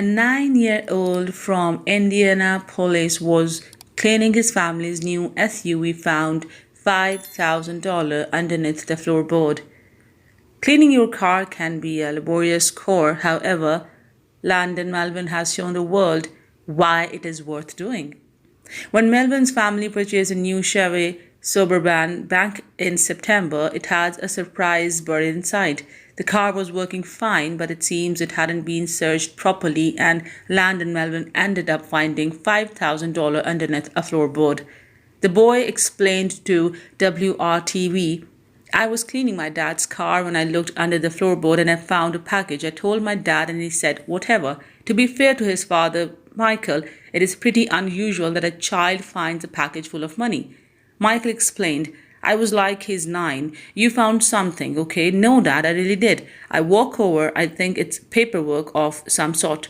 9-year-old from Indianapolis was cleaning his family's new SUV found $5,000 underneath the floorboard. Cleaning your car can be a laborious chore. However, Landon Melvin has shown the world why it is worth doing. When Melvin's family purchased a new Chevy Suburban back in September, it had a surprise buried inside. The car was working fine, but it seems it hadn't been searched properly, and Landon Melvin ended up finding $5,000 underneath a floorboard. The boy explained to WRTV, "I was cleaning my dad's car when I looked under the floorboard and I found a package. I told my dad and he said, whatever." To be fair to his father, Michael, it is pretty unusual that a child finds a package full of money. Michael explained, "I was like, he's 9. You found something, okay?" "No, Dad, I really did. I walk over, I think it's paperwork of some sort."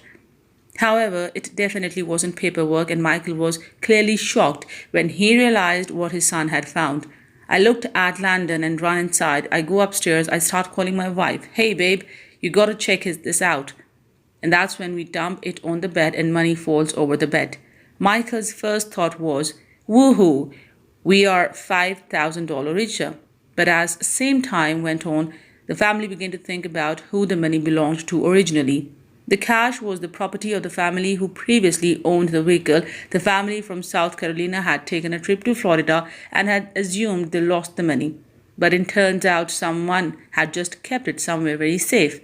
However, it definitely wasn't paperwork, and Michael was clearly shocked when he realized what his son had found. I looked at Landon and run inside. I go upstairs. I start calling my wife. "Hey, babe, you gotta check this out." And that's when we dump it on the bed and money falls over the bed. Michael's first thought was, woohoo, we are $5,000 richer. But as the same time went on, the family began to think about who the money belonged to originally. The cash was the property of the family who previously owned the vehicle. The family from South Carolina had taken a trip to Florida and had assumed they lost the money. But it turns out someone had just kept it somewhere very safe.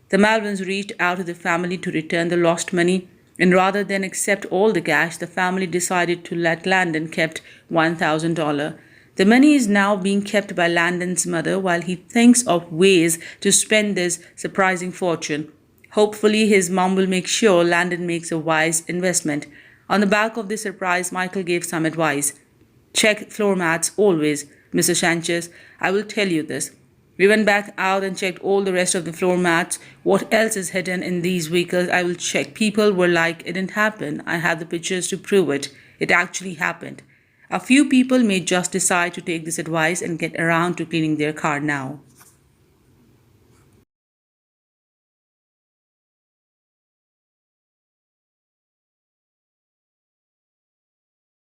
The Melvins reached out to the family to return the lost money, and rather than accept all the cash, the family decided to let Landon keep $1,000. The money is now being kept by Landon's mother while he thinks of ways to spend this surprising fortune. Hopefully, his mom will make sure Landon makes a wise investment. On the back of this surprise, Michael gave some advice. "Check floor mats always, Mr. Sanchez. I will tell you this." We went back out and checked all the rest of the floor mats. What else is hidden in these vehicles? I will check. People were like, "It didn't happen." I have the pictures to prove it. It actually happened. A few people may just decide to take this advice and get around to cleaning their car now.